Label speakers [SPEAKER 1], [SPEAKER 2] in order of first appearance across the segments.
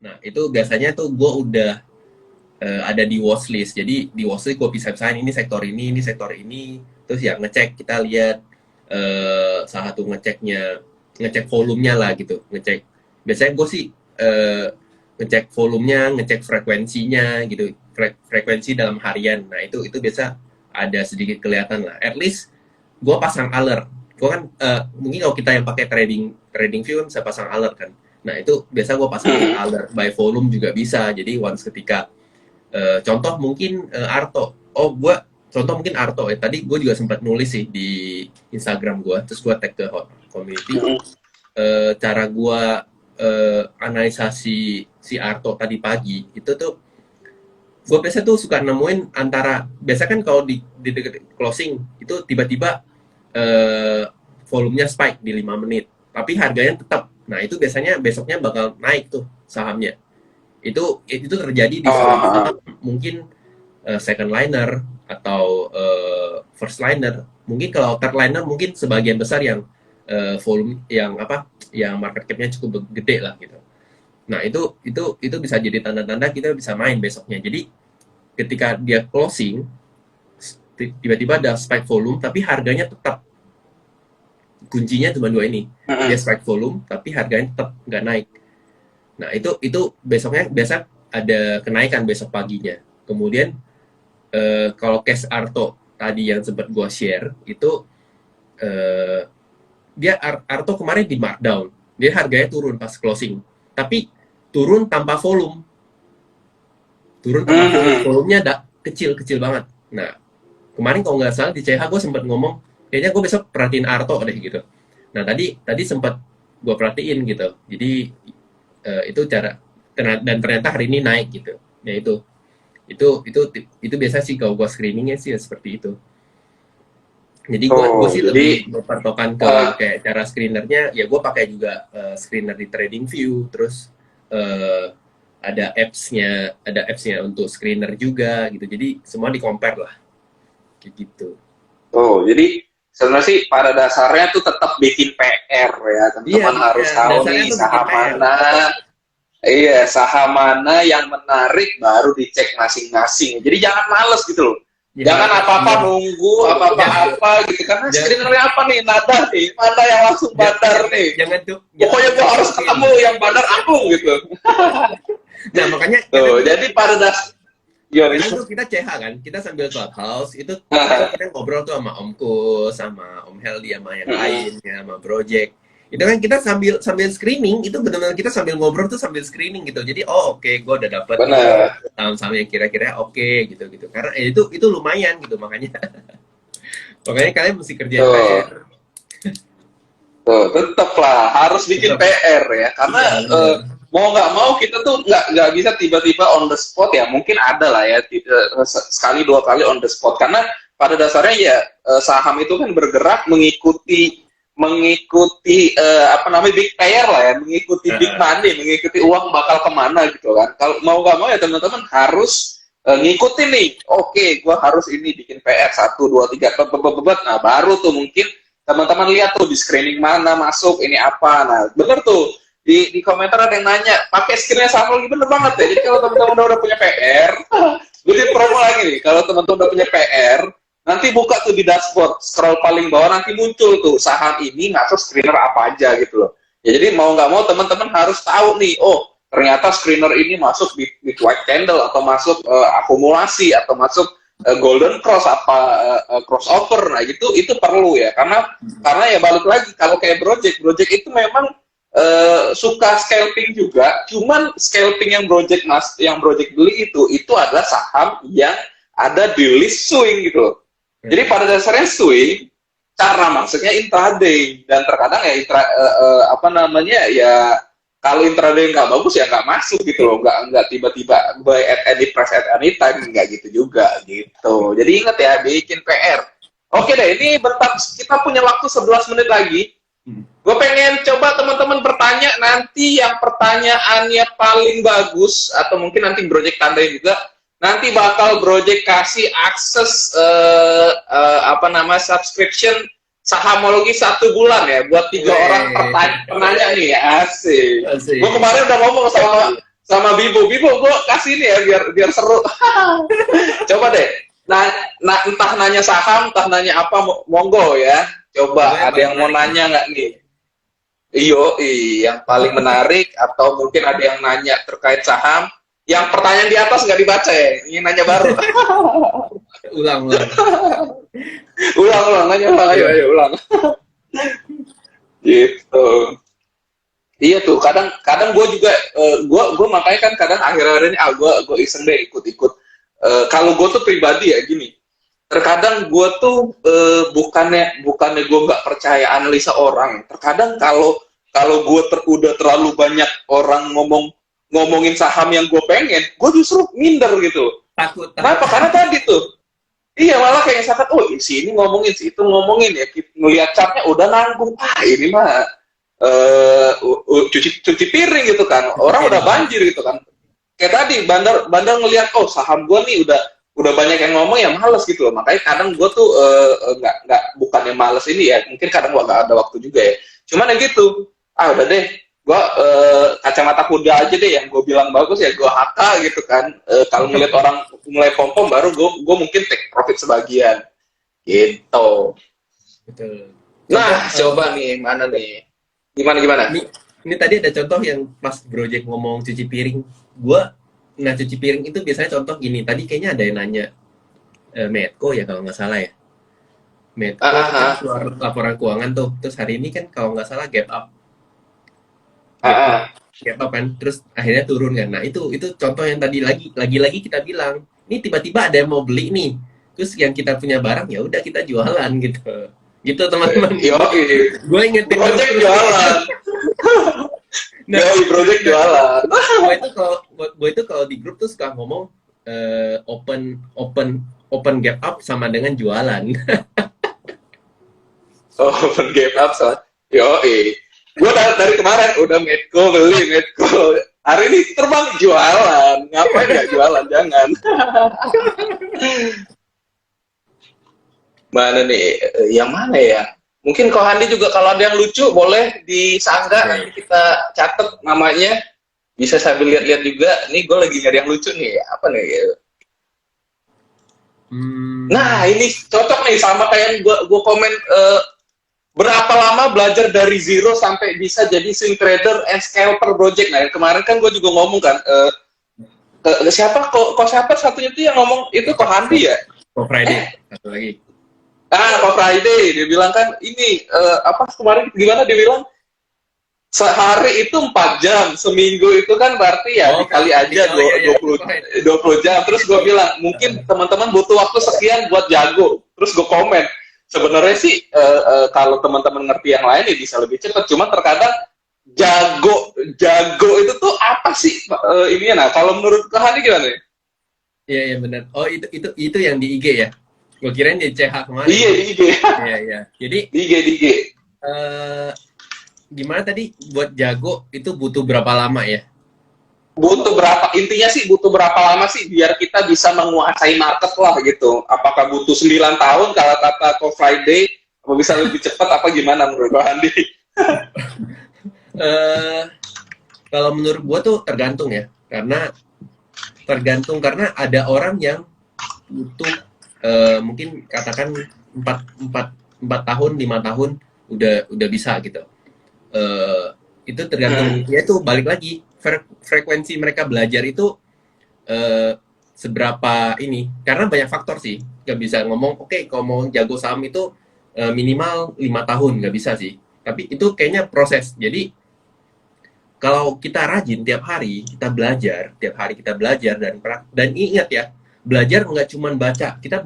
[SPEAKER 1] Nah, itu biasanya tuh gue udah ada di watchlist. Jadi di watchlist gue pisah-pisahin ini sektor ini sektor ini. Terus ya ngecek, kita lihat salah satu ngecek volumenya lah gitu, ngecek. Biasanya gue sih ngecek volumenya, ngecek frekuensinya gitu, frekuensi dalam harian. Nah itu biasa ada sedikit kelihatan lah. At least gue pasang alert. Gue kan mungkin kalau kita yang pakai trading view kan bisa pasang alert kan. Nah itu biasa gue pasang alert by volume juga bisa. Jadi once ketika contoh mungkin Arto. Contoh mungkin Arto ya. Tadi gue juga sempat nulis sih di Instagram gue, terus gue tag ke community. Cara gue analisa si Arto tadi pagi itu tuh, gue biasa tuh suka nemuin antara, biasa kan kalau di deket closing itu tiba-tiba volumenya spike di 5 menit, tapi harganya tetap. Nah itu biasanya besoknya bakal naik tuh sahamnya. Itu terjadi di saham mungkin second liner atau first liner. Mungkin kalau third liner mungkin sebagian besar yang volume yang market cap-nya cukup gede lah gitu. Nah itu bisa jadi tanda-tanda kita bisa main besoknya. Jadi ketika dia closing tiba-tiba ada spike volume tapi harganya tetap, kuncinya cuma dua ini, dia spike volume tapi harganya tetap nggak naik. Nah itu besoknya biasa ada kenaikan besok paginya. Kemudian kalau case Arto tadi yang sempat gua share itu dia Arto kemarin di markdown, dia harganya turun pas closing, tapi turun tanpa volume, volumenya kecil banget. Nah kemarin kalau nggak salah di CH gue sempat ngomong kayaknya gue besok perhatiin Arto deh gitu. Nah tadi sempat gue perhatiin gitu, jadi itu cara, dan ternyata hari ini naik gitu. Ya itu biasa sih kalau gue screeningnya sih seperti itu. Jadi gue sih lebih berpatokan ke kayak cara screenernya, ya gue pakai juga screener di TradingView, terus ada apps-nya untuk screener juga gitu. Jadi semua di compare lah kayak gitu.
[SPEAKER 2] Jadi sebenarnya sih pada dasarnya tuh tetap bikin PR ya, teman-teman harus tahu nih saham mana. Iya, saham mana yang menarik baru dicek masing-masing. Jadi jangan males gitu loh. Jangan apa-apa nunggu, apa-apa gitu. Karena screenernya apa nih? Nada nih. Mana yang langsung bandar nih? Pokoknya gua harus ketemu yang bandar aku gitu.
[SPEAKER 1] Nah makanya
[SPEAKER 2] jadi pada dasar
[SPEAKER 1] itu kita CH kan, kita sambil clubhouse itu kita ngobrol tuh sama Om Kus, sama Om Heldi, sama yang lainnya, sama Project. Itu kan kita sambil screening, itu benar-benar kita sambil ngobrol tuh sambil screening gitu. Jadi oke, gue udah dapet saham-saham yang kira-kira oke gitu. Karena itu lumayan gitu, makanya kalian mesti kerjain PR.
[SPEAKER 2] Tetep lah harus bikin PR ya, karena mau nggak mau kita tuh nggak bisa tiba-tiba on the spot ya. Mungkin ada lah ya sekali dua kali on the spot, karena pada dasarnya ya saham itu kan bergerak mengikuti big player lah ya, mengikuti big money, mengikuti uang bakal kemana gitu kan. Kalau mau nggak mau ya teman-teman harus ngikutin nih. Oke, gua harus ini bikin PR 1, 2, 3 nah baru tuh mungkin teman-teman lihat tuh di screening mana masuk ini apa. Nah bener tuh di komentar ada yang nanya pakai screennya saham lagi, bener banget ya. Jadi kalau teman-teman udah punya PR, gue di promo lagi nih, kalau teman-teman udah punya PR, nanti buka tuh di dashboard, scroll paling bawah, nanti muncul tuh saham ini masuk screener apa aja gitu loh. Ya jadi mau nggak mau teman-teman harus tahu nih, oh ternyata screener ini masuk di white candle, atau masuk akumulasi, atau masuk golden cross, crossover. Nah gitu, itu perlu ya, karena ya balik lagi, kalau kayak project itu memang suka scalping juga, cuman scalping yang project beli itu adalah saham yang ada di list swing gitu loh. Jadi pada dasarnya swing, cara masuknya intraday, dan terkadang ya ya kalau intraday nggak bagus ya nggak masuk gitu loh, nggak tiba-tiba buy at any price at any time, nggak gitu juga gitu. Jadi ingat ya, bikin PR. Oke deh, ini bentar, kita punya waktu 11 menit lagi. Gue pengen coba teman-teman bertanya, nanti yang pertanyaannya paling bagus, atau mungkin nanti project tandai juga, nanti bakal Project kasih akses subscription sahamologi 1 bulan ya buat 3 orang penanya nih. Asik. Gue kemarin udah ngomong sama Bibo. Bibo gue kasih nih ya biar seru. Coba deh. Nah, entah nanya saham, entah nanya apa, monggo ya. Coba
[SPEAKER 1] Pokoknya
[SPEAKER 2] ada
[SPEAKER 1] paling
[SPEAKER 2] yang mau
[SPEAKER 1] menarik.
[SPEAKER 2] nanya nggak nih? Iyo, yang paling menarik atau mungkin ada yang nanya terkait saham. Yang pertanyaan di atas nggak dibaca ya, ini nanya baru.
[SPEAKER 1] Ulang, ulang.
[SPEAKER 2] Ulang, nanya ulang, ayo ulang. Gitu. Iya tuh, kadang gue juga, gue makanya kan kadang akhir-akhir ini, gue iseng deh ikut-ikut. Kalau gue tuh pribadi ya gini, terkadang gue tuh bukannya gue nggak percaya analisa orang. Terkadang kalau gue udah terlalu banyak orang ngomongin saham yang gue pengen, gue justru minder gitu.
[SPEAKER 1] Takut,
[SPEAKER 2] Kenapa?
[SPEAKER 1] takut.
[SPEAKER 2] Karena tadi tuh, iya malah kayak misalkan, oh si ini ngomongin, si itu ngomongin ya, ngelihat chartnya udah nanggung, ini mah cuci piring gitu kan, orang udah banjir gitu kan. Kayak tadi bandar ngelihat, oh saham gue nih udah banyak yang ngomong ya males gitu loh. Makanya kadang gue tuh nggak bukannya males ini ya, mungkin kadang gue nggak ada waktu juga ya. Cuman ya gitu, udah deh, gue kacamata kuda aja deh yang gue bilang bagus ya gue haka gitu kan. Kalau ngeliat orang mulai pom baru gue mungkin take profit sebagian gitu.
[SPEAKER 1] Betul.
[SPEAKER 2] Nah,
[SPEAKER 1] Contoh,
[SPEAKER 2] coba nih mana nih? Gimana?
[SPEAKER 1] ini tadi ada contoh yang pas Project ngomong cuci piring. Gua nggak cuci piring itu biasanya contoh gini. Tadi kayaknya ada yang nanya Medco ya kalau nggak salah ya. Medco kan
[SPEAKER 2] Ah,
[SPEAKER 1] keluar laporan keuangan tuh. Terus hari ini kan kalau nggak salah gap up,
[SPEAKER 2] ah,
[SPEAKER 1] gap up,
[SPEAKER 2] ah.
[SPEAKER 1] gap up kan. Terus akhirnya turun kan. Nah itu contoh yang tadi lagi kita bilang. Ini tiba-tiba ada yang mau beli nih. Terus yang kita punya barang ya udah kita jualan gitu. Gitu teman-teman.
[SPEAKER 2] Yo,
[SPEAKER 1] Gue ingetin
[SPEAKER 2] project
[SPEAKER 1] terus.
[SPEAKER 2] jualan.
[SPEAKER 1] Nah,
[SPEAKER 2] Yo, project jualan.
[SPEAKER 1] gue itu kalau di grup tuh suka ngomong open open open gap up sama dengan jualan.
[SPEAKER 2] Oh, open game up so. Yo, gue dari kemarin udah beli Medco. Hari ini terbang jualan. Ngapain nggak jualan? Jangan. Mana nih? Yang mana ya? Mungkin kau Handi juga kalau ada yang lucu boleh disanggah, nanti kita catat namanya. Bisa sambil lihat-lihat juga. Nih gue lagi nyari yang lucu nih. Apa nih? Nah, ini cocok nih sama kayak gue komen, berapa lama belajar dari zero sampai bisa jadi swing trader and scalper project. Nah, kemarin kan gue juga ngomong kan, siapa satunya tuh yang ngomong itu kok Handi ya?
[SPEAKER 1] Kok Friday satu lagi.
[SPEAKER 2] Kok Friday dia bilang kan ini, apa kemarin gimana dia bilang sehari itu 4 jam, seminggu itu kan berarti ya dikali aja 20 jam. Terus gue bilang mungkin teman-teman butuh waktu sekian buat jago. Terus gue komen sebenarnya sih, kalau teman-teman ngerti yang lain ya bisa lebih cepat. Cuma terkadang jago itu tuh apa sih ininya? Nah, kalau menurut Kak Hani gimana?
[SPEAKER 1] Iya benar. Oh itu yang di IG ya. Gue kirain di CH kemarin.
[SPEAKER 2] Iya di IG.
[SPEAKER 1] Iya. Jadi
[SPEAKER 2] di IG.
[SPEAKER 1] Gimana tadi buat jago itu butuh berapa lama ya?
[SPEAKER 2] Intinya sih butuh berapa lama sih biar kita bisa menguasai market lah gitu. Apakah butuh 9 tahun kalau kata Ko Friday, apa bisa lebih cepat apa gimana menurut Bang Andi?
[SPEAKER 1] Kalau menurut gua tuh tergantung ya. Karena ada orang yang butuh mungkin katakan 4 tahun, 5 tahun udah bisa gitu. Itu tergantung ya, itu balik lagi frekuensi mereka belajar itu seberapa ini, karena banyak faktor sih. Nggak bisa ngomong oke, kalau mau jago saham itu minimal 5 tahun, nggak bisa sih. Tapi itu kayaknya proses. Jadi kalau kita rajin tiap hari kita belajar dan ingat ya, belajar nggak cuma baca. Kita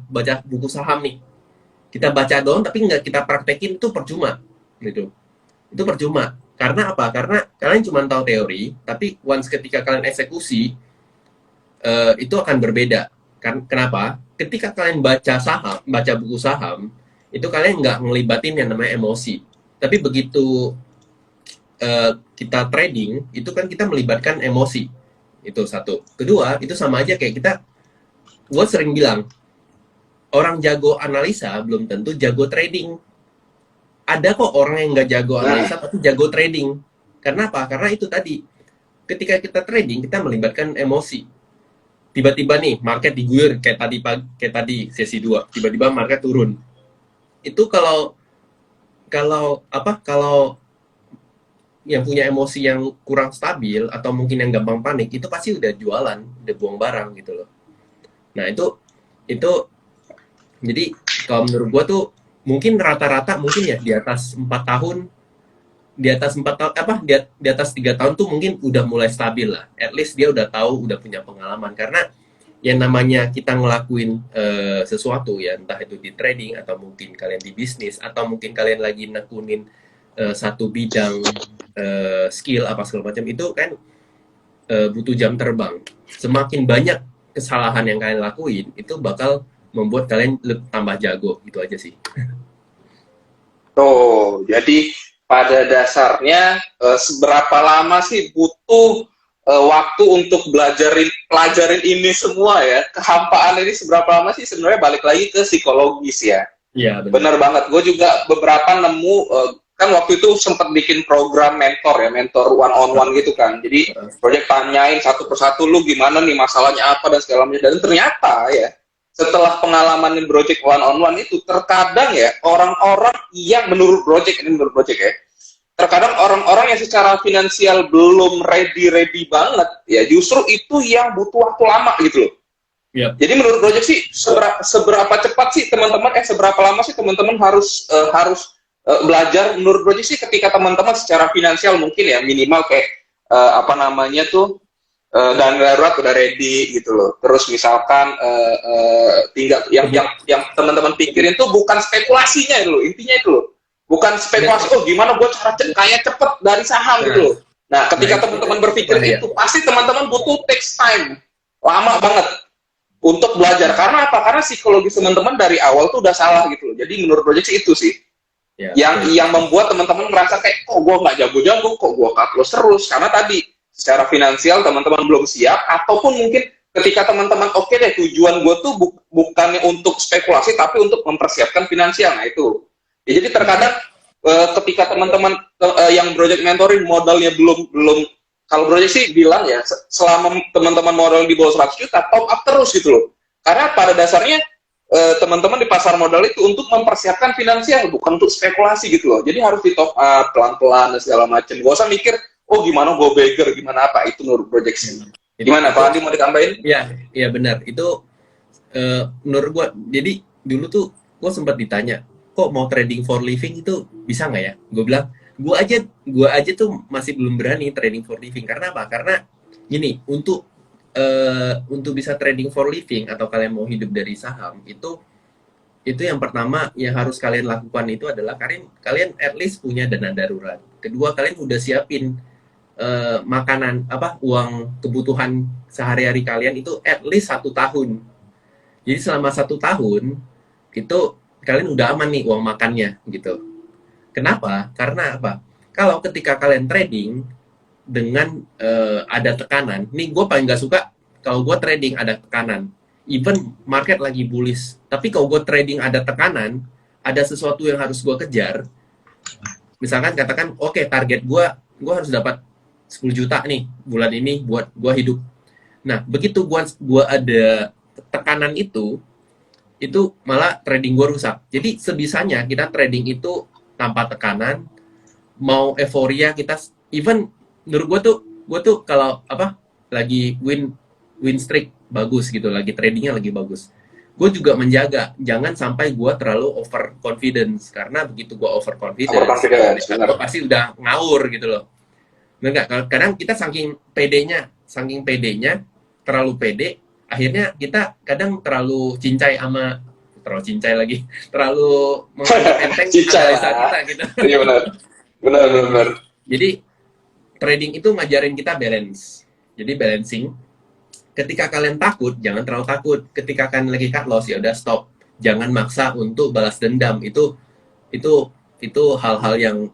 [SPEAKER 1] baca buku saham nih, kita baca doang tapi nggak kita praktekin, itu percuma gitu. Itu percuma. Karena apa? Karena kalian cuma tahu teori, tapi once ketika kalian eksekusi, itu akan berbeda. Kenapa? Ketika kalian baca buku saham, itu kalian nggak ngelibatin yang namanya emosi. Tapi begitu kita trading, itu kan kita melibatkan emosi. Itu satu. Kedua, itu sama aja kayak gue sering bilang, orang jago analisa belum tentu jago trading. Ada kok orang yang nggak jago analisa tapi jago trading. Karena apa? Karena itu tadi, ketika kita trading kita melibatkan emosi. Tiba-tiba nih market diguyur kayak tadi sesi 2, tiba-tiba market turun. Itu kalau kalau yang punya emosi yang kurang stabil atau mungkin yang gampang panik itu pasti udah jualan, udah buang barang gitu loh. Nah, itu jadi kalau menurut gua tuh mungkin rata-rata mungkin ya di atas 4 tahun, di atas 4 tahun di atas 3 tahun tuh mungkin udah mulai stabil lah. At least dia udah tahu, udah punya pengalaman karena yang namanya kita ngelakuin sesuatu ya, entah itu di trading atau mungkin kalian di bisnis atau mungkin kalian lagi nekunin satu bidang skill apa segala macam itu kan butuh jam terbang. Semakin banyak kesalahan yang kalian lakuin itu bakal membuat kalian tambah jago, gitu aja sih.
[SPEAKER 2] Tuh, jadi pada dasarnya seberapa lama sih butuh waktu untuk pelajarin ini semua ya? Kehampaan ini seberapa lama sih sebenarnya balik lagi ke psikologis ya?
[SPEAKER 1] Iya,
[SPEAKER 2] Bener banget. Gue juga beberapa nemu kan waktu itu sempat bikin program mentor ya, mentor one on one gitu kan. Jadi project tanyain satu persatu lu gimana nih masalahnya apa dan segala macam. Dan ternyata ya setelah pengalaman di project one on one itu terkadang ya orang-orang yang menurut project ya, terkadang orang-orang yang secara finansial belum ready banget ya justru itu yang butuh waktu lama gitu loh.
[SPEAKER 1] Yep.
[SPEAKER 2] Jadi menurut project sih seberapa cepat sih teman-teman seberapa lama sih teman-teman harus belajar menurut project sih ketika teman-teman secara finansial mungkin ya minimal kayak dana darurat udah ready gitu loh. Terus misalkan tinggal yang teman-teman pikirin tuh bukan spekulasinya itu loh, intinya itu loh. Bukan spekulasi gimana gue cara kaya cepet dari saham gitu loh. Nah, ketika teman-teman berpikir itu pasti teman-teman butuh takes time. Lama banget untuk belajar. Karena apa? Karena psikologis teman-teman dari awal tuh udah salah gitu loh. Jadi menurut project sih itu sih. Yang membuat teman-teman merasa kayak kok gue nggak jago-jago, kok gue cut loss terus. Karena tadi secara finansial teman-teman belum siap, ataupun mungkin ketika teman-teman oke deh tujuan gue tuh bukannya untuk spekulasi tapi untuk mempersiapkan finansial. Nah itu. Ya, jadi terkadang ketika teman-teman yang project mentoring modalnya belum kalau project sih bilang ya selama teman-teman modal di bawah 100 juta top up terus gitu loh. Karena pada dasarnya teman-teman di pasar modal itu untuk mempersiapkan finansial bukan untuk spekulasi gitu loh. Jadi harus di top up pelan-pelan dan segala macam. Gak usah mikir gimana gue beggar gimana apa itu menurut proyeksi. Gimana Pak Andi mau ditambahin?
[SPEAKER 1] Iya benar. Itu menurut gue jadi dulu tuh gue sempat ditanya kok mau trading for living itu bisa nggak ya? Gue bilang gue aja tuh masih belum berani trading for living. Karena apa? Karena gini untuk bisa trading for living atau kalian mau hidup dari saham itu yang pertama yang harus kalian lakukan itu adalah kalian at least punya dana darurat. Kedua, kalian udah siapin makanan uang kebutuhan sehari-hari kalian itu at least 1 tahun. Jadi selama 1 tahun itu kalian udah aman nih uang makannya gitu. Kenapa? Karena apa? Kalau ketika kalian trading dengan ada tekanan, nih gue paling gak suka kalau gue trading ada tekanan, even market lagi bullish, tapi kalau gue trading ada tekanan, ada sesuatu yang harus gue kejar, misalkan katakan target gue harus dapat 10 juta nih bulan ini buat gue hidup. Nah begitu gue ada tekanan itu malah trading gue rusak. Jadi sebisanya kita trading itu tanpa tekanan, mau euforia kita even menurut gue tuh kalau lagi win streak bagus gitu, lagi tradingnya lagi bagus, gue juga menjaga jangan sampai gue terlalu over confidence, karena begitu gue over confidence gue pasti udah ngawur gitu loh. Enggak, kadang kita saking pedenya terlalu pede, akhirnya kita kadang terlalu cincai terlalu menganggap enteng analisa kita gitu.
[SPEAKER 2] Iya benar.
[SPEAKER 1] Jadi trading itu ngajarin kita balance. Jadi balancing. Ketika kalian takut, jangan terlalu takut. Ketika kalian lagi cut loss, ya udah stop. Jangan maksa untuk balas dendam. Itu hal-hal yang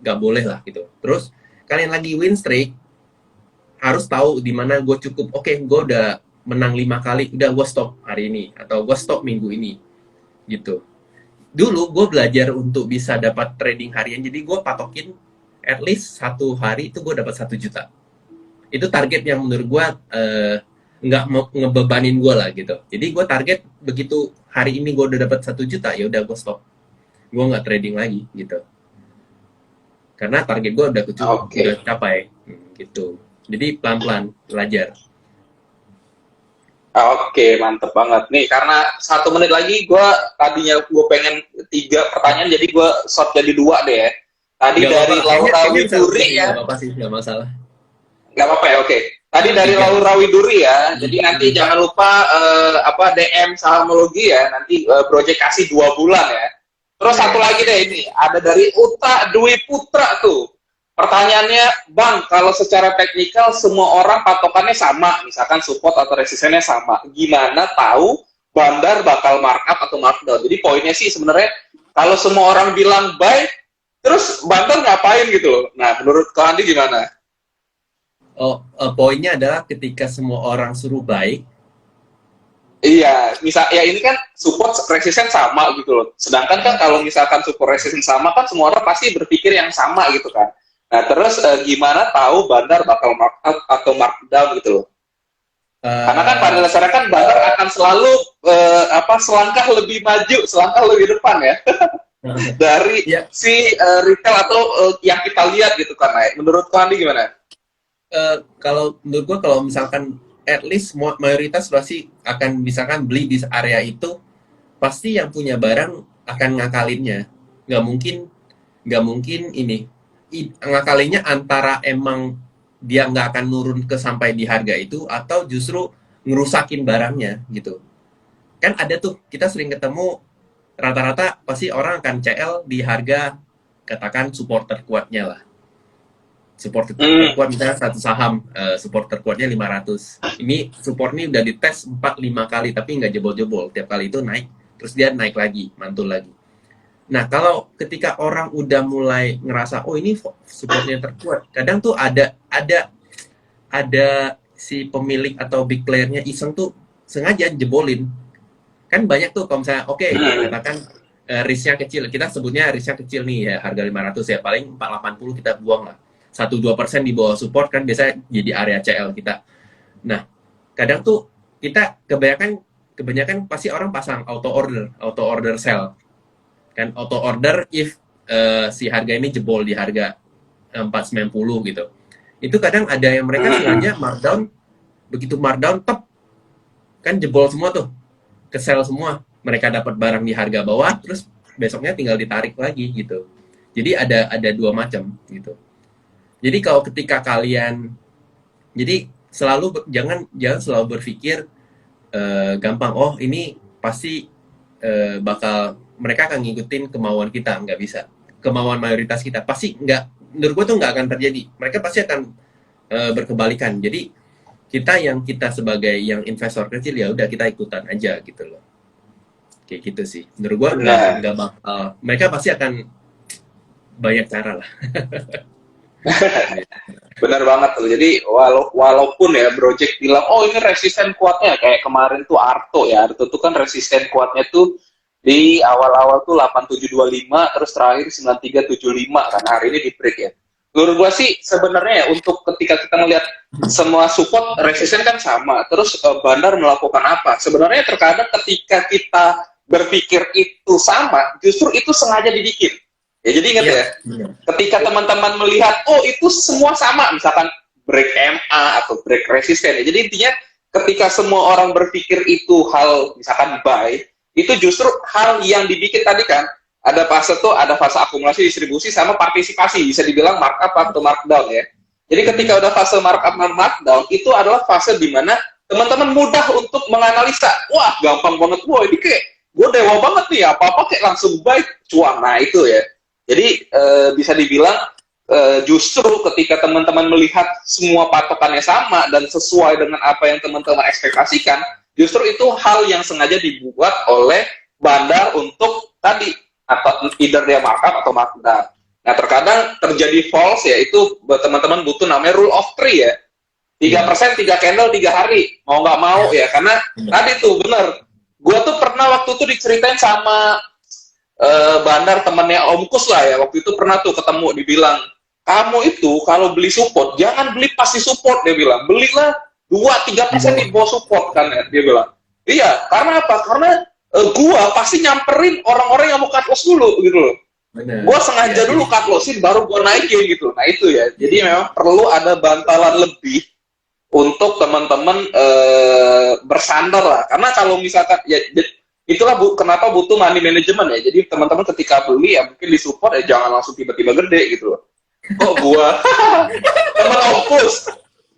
[SPEAKER 1] nggak boleh lah gitu. Terus kalian lagi win streak, harus tahu di mana gue cukup. Gue udah menang 5 kali, udah gue stop hari ini atau gue stop minggu ini, gitu. Dulu gue belajar untuk bisa dapat trading harian, jadi gue patokin at least 1 hari itu gue dapat 1 juta. itu target yang menurut gue nggak mau ngebebanin gue lah gitu. Jadi gue target begitu hari ini gue udah dapat 1 juta, ya udah gue stop, gue nggak trading lagi gitu. Karena target gue udah
[SPEAKER 2] Oke.
[SPEAKER 1] udah capai gitu. Jadi pelan-pelan belajar.
[SPEAKER 2] Oke, mantep banget nih. Karena 1 menit lagi, tadinya gue pengen 3 pertanyaan, jadi gue short jadi 2 deh ya. Tadi
[SPEAKER 1] Nggak apa-apa,
[SPEAKER 2] dari Laura
[SPEAKER 1] kayaknya bisa lebih
[SPEAKER 2] Widuri
[SPEAKER 1] sih,
[SPEAKER 2] ya,
[SPEAKER 1] nggak apa-apa sih, nggak masalah.
[SPEAKER 2] nggak apa-apa ya, oke. Tadi
[SPEAKER 1] Nah,
[SPEAKER 2] dari
[SPEAKER 1] tiga,
[SPEAKER 2] Laura Widuri ya, jadi
[SPEAKER 1] tiga,
[SPEAKER 2] nanti
[SPEAKER 1] tiga.
[SPEAKER 2] jangan lupa DM Sahamologi ya, nanti project kasih 2 bulan ya. Terus
[SPEAKER 1] Oke.
[SPEAKER 2] satu lagi deh ini, ada dari Uta Dwi Putra tuh. Pertanyaannya, Bang, kalau secara teknikal semua orang patokannya sama, misalkan support atau resistennya sama, gimana tahu bandar bakal markup atau markdown? Jadi poinnya sih sebenarnya kalau semua orang bilang buy, terus bandar ngapain gitu loh. Nah, menurut Kak Andi gimana?
[SPEAKER 1] Poinnya adalah ketika semua orang suruh baik.
[SPEAKER 2] Iya, ya ini kan support resisten sama gitu loh. Sedangkan kan kalau misalkan support resisten sama kan semua orang pasti berpikir yang sama gitu kan. Nah, terus gimana tahu bandar bakal markup atau markdown gitu loh. Karena kan pada dasarnya kan bandar akan selalu selangkah lebih maju, selangkah lebih depan ya dari
[SPEAKER 1] Ya,
[SPEAKER 2] si retail atau yang kita lihat gitu kan. Nah, menurut Andi gimana?
[SPEAKER 1] kalau menurut gue kalau misalkan at least mayoritas pasti akan misalkan beli di area itu, pasti yang punya barang akan ngakalinnya. Nggak mungkin ini ngakalinnya antara emang dia nggak akan nurun ke sampai di harga itu atau justru ngerusakin barangnya gitu. Kan ada tuh kita sering ketemu rata-rata pasti orang akan CL di harga katakan support terkuatnya lah. Support terkuat misalnya satu saham, support terkuatnya 500. Ini support ini udah dites 4-5 kali tapi nggak jebol-jebol. Tiap kali itu naik, terus dia naik lagi, mantul lagi. Nah, kalau ketika orang udah mulai ngerasa, oh ini supportnya terkuat, kadang tuh ada si pemilik atau big playernya iseng tuh sengaja jebolin. Kan banyak tuh kalau misalnya, oke, katakan risknya kecil, kita sebutnya risknya kecil nih ya, harga 500 ya, paling 480 kita buang lah. 1-2% di bawah support kan biasanya jadi area CL kita. Nah, kadang tuh kita kebanyakan pasti orang pasang auto order sell. Kan auto order if si harga ini jebol di harga 490 gitu. Itu kadang ada yang mereka sengaja markdown, begitu markdown tep kan jebol semua tuh. Ke sell semua. Mereka dapat barang di harga bawah terus besoknya tinggal ditarik lagi gitu. Jadi ada 2 macam gitu. Jadi kalau ketika kalian, jadi jangan selalu berpikir gampang, oh ini pasti bakal mereka akan ngikutin kemauan kita, nggak bisa. Kemauan mayoritas kita pasti nggak, menurut gue tuh nggak akan terjadi. Mereka pasti akan berkebalikan. Jadi kita sebagai yang investor kecil ya udah kita ikutan aja gitu loh. Kayak gitu sih. Menurut gue nggak bakal. Mereka pasti akan banyak cara lah.
[SPEAKER 2] Benar banget tuh. Jadi walaupun ya Project bilang, oh ini resisten kuatnya kayak kemarin tuh Arto ya. Arto tuh kan resisten kuatnya tuh di awal-awal tuh 8725 terus terakhir 9375 kan hari ini di break ya. Menurut gua sih sebenarnya ya untuk ketika kita melihat semua support resisten kan sama. Terus bandar melakukan apa? Sebenarnya terkadang ketika kita berpikir itu sama, justru itu sengaja dibikin. Ya jadi ingat ya, ketika teman-teman melihat, oh itu semua sama, misalkan break MA atau break resisten. Ya. Jadi intinya ketika semua orang berpikir itu hal, misalkan buy, itu justru hal yang dibikin tadi kan, ada fase akumulasi, distribusi, sama partisipasi, bisa dibilang markup atau markdown ya. Jadi ketika udah fase markup dan markdown, itu adalah fase di mana teman-teman mudah untuk menganalisa, wah gampang banget, wah ini kayak, gue dewa banget nih, apa-apa kayak langsung buy, cuan, nah itu ya. Jadi bisa dibilang justru ketika teman-teman melihat semua patokannya sama dan sesuai dengan apa yang teman-teman ekspektasikan, justru itu hal yang sengaja dibuat oleh bandar untuk tadi, atau either dia markup atau markdown. Nah terkadang terjadi false ya, itu buat teman-teman butuh namanya rule of three ya. 3%, 3 candle, 3 hari. Mau nggak mau ya, karena tadi tuh bener. Gue tuh pernah waktu itu diceritain sama bandar temannya Om Kus lah ya, waktu itu pernah tuh ketemu, dibilang kamu itu kalau beli support jangan beli pasti support, dia bilang, belilah 2-3% di bawah support kan ya, dia bilang. Iya, karena apa? Karena gua pasti nyamperin orang-orang yang mau cut loss dulu gitu loh.
[SPEAKER 1] Bener.
[SPEAKER 2] Gua sengaja dulu cut lossin baru gua naikin gitu. Nah itu ya. Jadi memang perlu ada bantalan lebih untuk teman-teman bersandar lah. Karena kalau misalkan ya itulah kenapa butuh money management ya. Jadi teman-teman ketika beli ya mungkin disupport ya jangan langsung tiba-tiba gede gitu loh. Kok gua teman Opus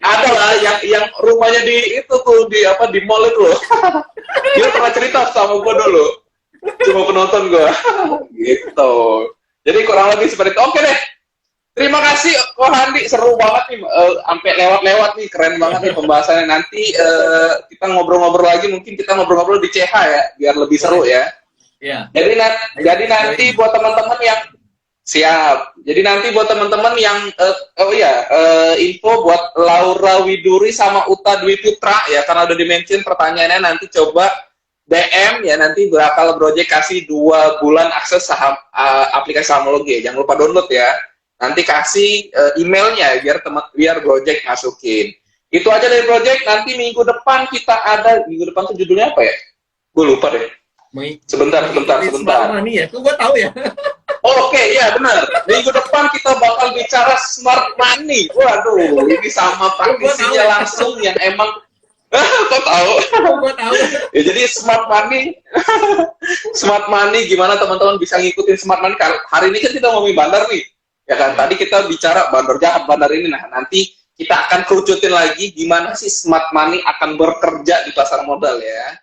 [SPEAKER 2] ada lah yang rumahnya di itu tuh di apa di mall itu loh. Dia pernah cerita sama gua dulu. Cuma penonton gua. Gitu. Jadi kurang lebih seperti itu. Oke deh. Terima kasih Ko Handi, seru banget nih, sampai lewat-lewat nih, keren banget nih pembahasannya. Nanti kita ngobrol-ngobrol lagi, mungkin kita ngobrol-ngobrol di CH ya, biar lebih seru ya.
[SPEAKER 1] Iya.
[SPEAKER 2] Jadi nanti buat teman-teman yang siap. Jadi nanti buat teman-teman yang info buat Laura Widuri sama Uta Dwi Putra ya, karena udah di-mention pertanyaannya, nanti coba DM ya, nanti bakal Gojek kasih 2 bulan akses saham aplikasi Sahamologi ya. Jangan lupa download ya. Nanti kasih emailnya biar Gojek masukin. Itu aja dari Gojek. Nanti minggu depan kita ada, minggu depan tuh judulnya apa ya? Gue lupa deh. Sebentar.
[SPEAKER 1] Smart money ya, gue tahu ya.
[SPEAKER 2] Oke, iya benar. Minggu depan kita bakal bicara smart money. Waduh, ini sama praktisinya langsung yang emang kok tahu?
[SPEAKER 1] Gue tahu.
[SPEAKER 2] Ya, jadi smart money, smart money gimana teman-teman bisa ngikutin smart money? Hari ini kan kita ngomongin bandar nih, ya kan? Tadi kita bicara bandar jahat, bandar ini. Nah, nanti kita akan kerucutin lagi gimana sih smart money akan bekerja di pasar modal ya.